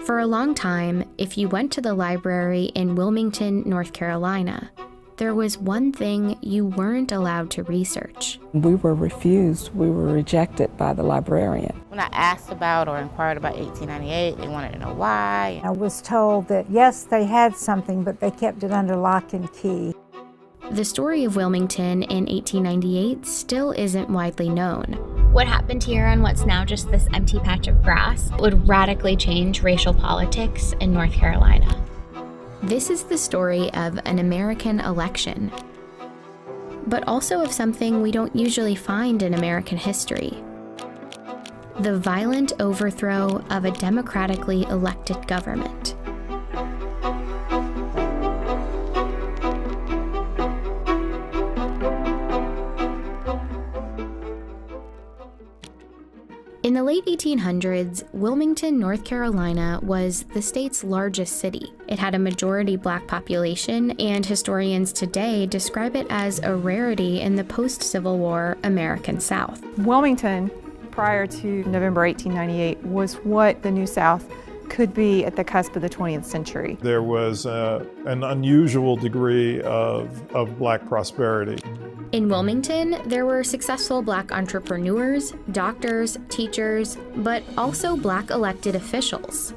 For a long time, if you went to the library in Wilmington, North Carolina, there was one thing you weren't allowed to research. We were refused. We were rejected by the librarian. When I asked about or inquired about 1898, they wanted to know why. I was told that, yes, they had something, but they kept it under lock and key. The story of Wilmington in 1898 still isn't widely known. What happened here on what's now just this empty patch of grass would radically change racial politics in North Carolina. This is the story of an American election, but also of something we don't usually find in American history: the violent overthrow of a democratically elected government. In the late 1800s, Wilmington, North Carolina was the state's largest city. It had a majority Black population, and historians today describe it as a rarity in the post-Civil War American South. Wilmington, prior to November 1898, was what the New South could be at the cusp of the 20th century. There was an unusual degree of Black prosperity. In Wilmington, there were successful Black entrepreneurs, doctors, teachers, but also Black elected officials.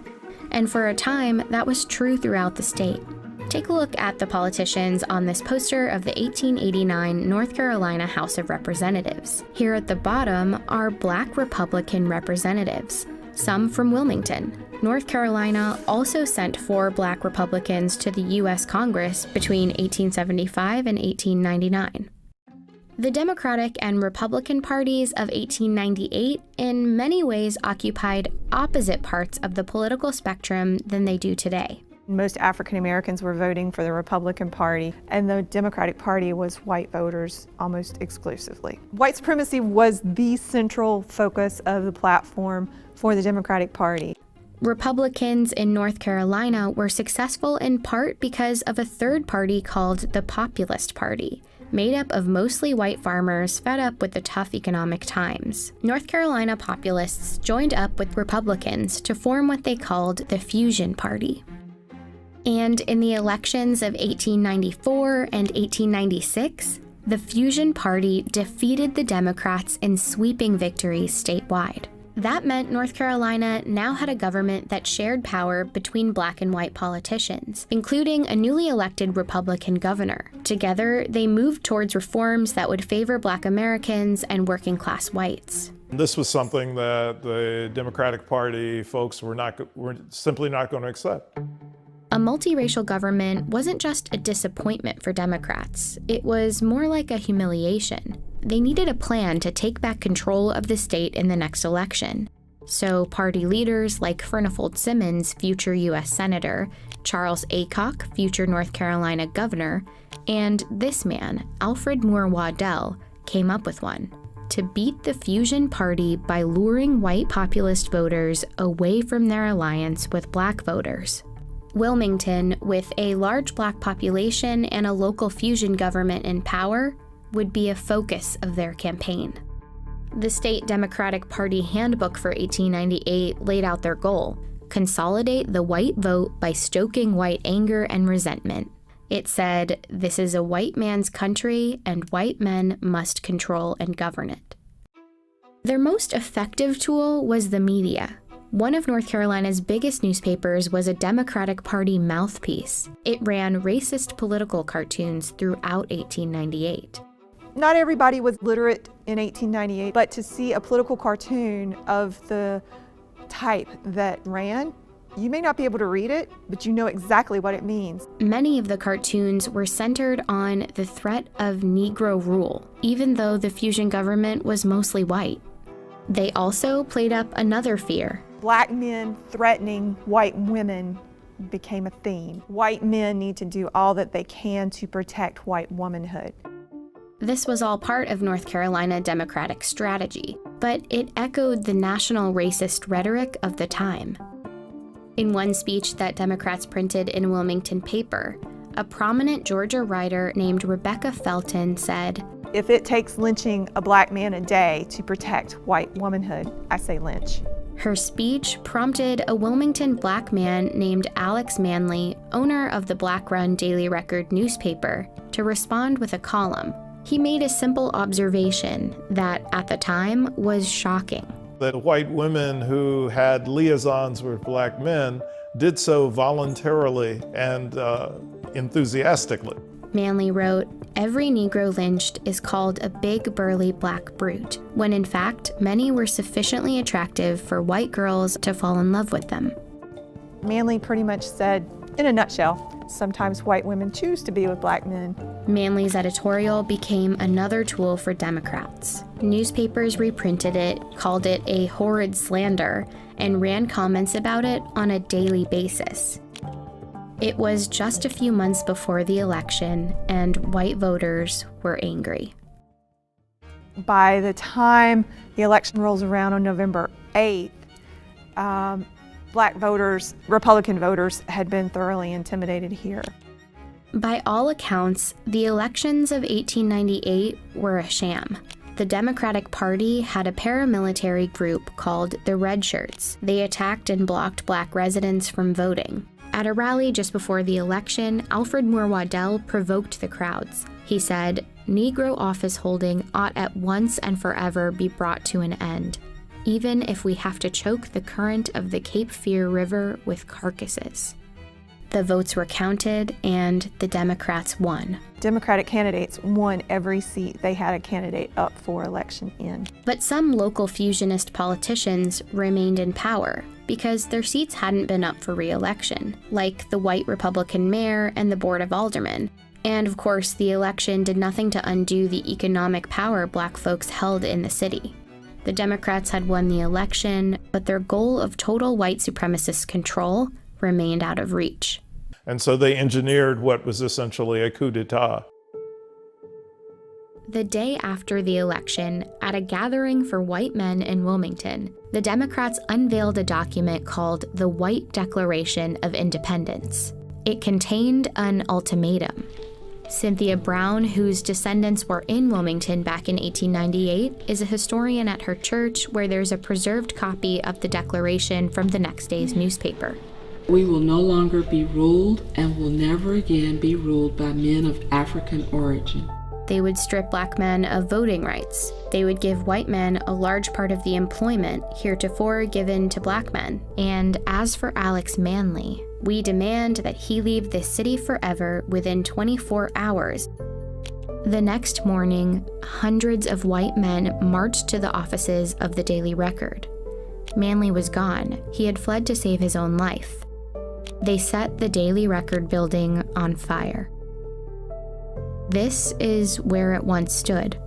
And for a time, that was true throughout the state. Take a look at the politicians on this poster of the 1889 North Carolina House of Representatives. Here at the bottom are Black Republican representatives, some from Wilmington. North Carolina also sent 4 Black Republicans to the U.S. Congress between 1875 and 1899. The Democratic and Republican parties of 1898 in many ways occupied opposite parts of the political spectrum than they do today. Most African Americans were voting for the Republican Party, and the Democratic Party was white voters almost exclusively. White supremacy was the central focus of the platform for the Democratic Party. Republicans in North Carolina were successful in part because of a third party called the Populist Party, made up of mostly white farmers fed up with the tough economic times. North Carolina populists joined up with Republicans to form what they called the Fusion Party. And in the elections of 1894 and 1896, the Fusion Party defeated the Democrats in sweeping victories statewide. That meant North Carolina now had a government that shared power between Black and white politicians, including a newly elected Republican governor. Together, they moved towards reforms that would favor Black Americans and working-class whites. This was something that the Democratic Party folks were simply not going to accept. A multiracial government wasn't just a disappointment for Democrats. It was more like a humiliation. They needed a plan to take back control of the state in the next election. So party leaders like Furnifold Simmons, future U.S. Senator, Charles Aycock, future North Carolina governor, and this man, Alfred Moore Waddell, came up with one: to beat the Fusion Party by luring white populist voters away from their alliance with Black voters. Wilmington, with a large Black population and a local fusion government in power, would be a focus of their campaign. The state Democratic Party handbook for 1898 laid out their goal: consolidate the white vote by stoking white anger and resentment. It said, "This is a white man's country, and white men must control and govern it." Their most effective tool was the media. One of North Carolina's biggest newspapers was a Democratic Party mouthpiece. It ran racist political cartoons throughout 1898. Not everybody was literate in 1898, but to see a political cartoon of the type that ran, you may not be able to read it, but you know exactly what it means. Many of the cartoons were centered on the threat of Negro rule, even though the fusion government was mostly white. They also played up another fear. Black men threatening white women became a theme. White men need to do all that they can to protect white womanhood. This was all part of North Carolina Democratic strategy, but it echoed the national racist rhetoric of the time. In one speech that Democrats printed in a Wilmington paper, a prominent Georgia writer named Rebecca Felton said, "If it takes lynching a Black man a day to protect white womanhood, I say lynch." Her speech prompted a Wilmington black man named Alex Manley, owner of the Black-run Daily Record newspaper, to respond with a column. He made a simple observation that, at the time, was shocking. That white women who had liaisons with black men did so voluntarily and enthusiastically. Manley wrote, "Every Negro lynched is called a big burly black brute, when in fact many were sufficiently attractive for white girls to fall in love with them." Manley pretty much said, in a nutshell, sometimes white women choose to be with black men. Manley's editorial became another tool for Democrats. Newspapers reprinted it, called it a horrid slander, and ran comments about it on a daily basis. It was just a few months before the election, and white voters were angry. By the time the election rolls around on November 8th, black voters, Republican voters, had been thoroughly intimidated here. By all accounts, the elections of 1898 were a sham. The Democratic Party had a paramilitary group called the Red Shirts. They attacked and blocked black residents from voting. At a rally just before the election, Alfred Moore Waddell provoked the crowds. He said, "Negro office holding ought at once and forever be brought to an end, even if we have to choke the current of the Cape Fear River with carcasses." The votes were counted, and the Democrats won. Democratic candidates won every seat they had a candidate up for election in. But some local fusionist politicians remained in power because their seats hadn't been up for re-election, like the white Republican mayor and the Board of Aldermen. And of course, the election did nothing to undo the economic power black folks held in the city. The Democrats had won the election, but their goal of total white supremacist control remained out of reach. And so they engineered what was essentially a coup d'etat. The day after the election, at a gathering for white men in Wilmington, the Democrats unveiled a document called the White Declaration of Independence. It contained an ultimatum. Cynthia Brown, whose descendants were in Wilmington back in 1898, is a historian at her church where there's a preserved copy of the declaration from the next day's newspaper. We will no longer be ruled and will never again be ruled by men of African origin. They would strip black men of voting rights. They would give white men a large part of the employment heretofore given to black men. And as for Alex Manley, we demand that he leave this city forever within 24 hours. The next morning, hundreds of white men marched to the offices of the Daily Record. Manley was gone. He had fled to save his own life. They set the Daily Record building on fire. This is where it once stood.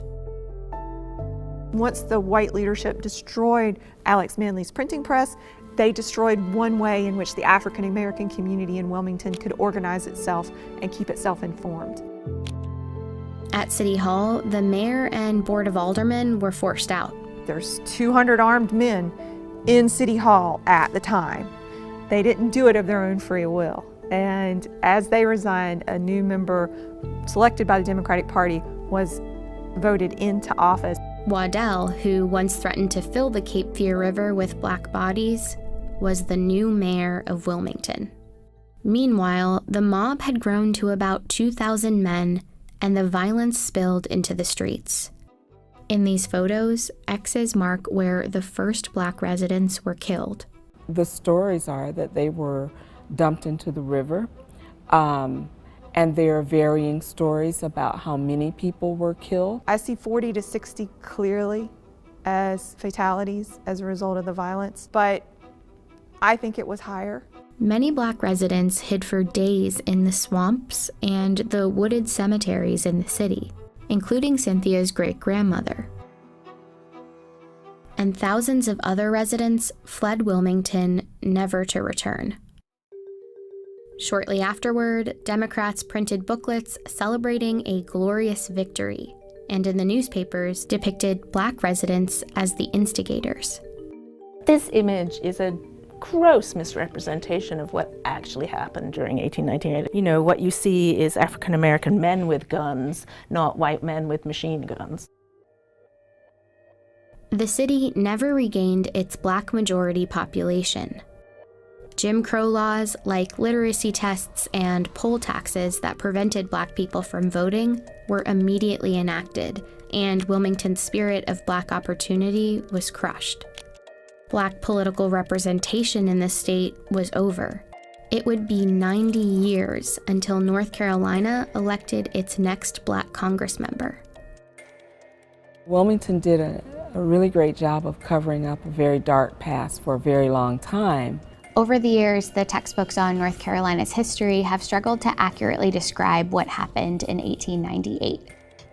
Once the white leadership destroyed Alex Manley's printing press, they destroyed one way in which the African American community in Wilmington could organize itself and keep itself informed. At City Hall, the mayor and Board of Aldermen were forced out. There's 200 armed men in City Hall at the time. They didn't do it of their own free will. And as they resigned, a new member selected by the Democratic Party was voted into office. Waddell, who once threatened to fill the Cape Fear River with black bodies, was the new mayor of Wilmington. Meanwhile, the mob had grown to about 2,000 men, and the violence spilled into the streets. In these photos, X's mark where the first black residents were killed. The stories are that they were dumped into the river, and there are varying stories about how many people were killed. I see 40 to 60 clearly as fatalities as a result of the violence, but I think it was higher. Many black residents hid for days in the swamps and the wooded cemeteries in the city, including Cynthia's great-grandmother. And thousands of other residents fled Wilmington, never to return. Shortly afterward, Democrats printed booklets celebrating a glorious victory, and in the newspapers depicted black residents as the instigators. This image is a gross misrepresentation of what actually happened during 1898. You know, what you see is African American men with guns, not white men with machine guns. The city never regained its black majority population. Jim Crow laws like literacy tests and poll taxes that prevented black people from voting were immediately enacted, and Wilmington's spirit of black opportunity was crushed. Black political representation in the state was over. It would be 90 years until North Carolina elected its next black Congress member. Wilmington did a really great job of covering up a very dark past for a very long time. Over the years, the textbooks on North Carolina's history have struggled to accurately describe what happened in 1898.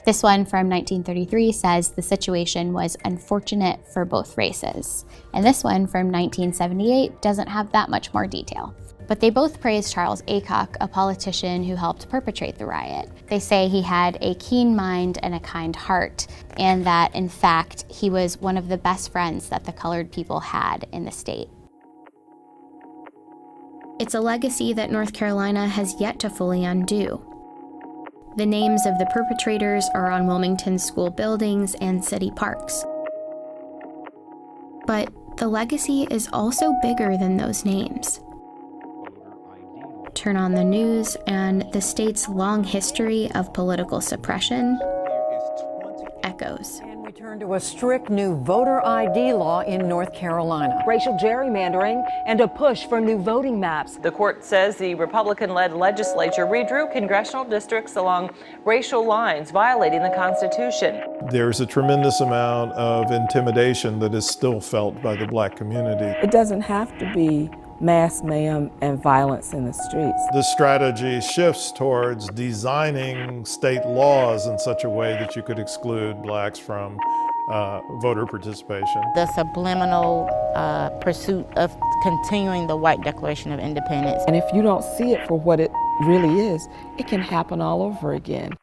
This one from 1933 says the situation was unfortunate for both races. And this one from 1978 doesn't have that much more detail. But they both praise Charles Aycock, a politician who helped perpetrate the riot. They say he had a keen mind and a kind heart, and that, in fact, he was one of the best friends that the colored people had in the state. It's a legacy that North Carolina has yet to fully undo. The names of the perpetrators are on Wilmington's school buildings and city parks. But the legacy is also bigger than those names. Turn on the news, and the state's long history of political suppression echoes. And we turn to a strict new voter ID law in North Carolina. Racial gerrymandering and a push for new voting maps. The court says the Republican-led legislature redrew congressional districts along racial lines, violating the Constitution. There's a tremendous amount of intimidation that is still felt by the black community. It doesn't have to be mass mayhem and violence in the streets. The strategy shifts towards designing state laws in such a way that you could exclude blacks from voter participation. The subliminal pursuit of continuing the white Declaration of Independence. And if you don't see it for what it really is, it can happen all over again.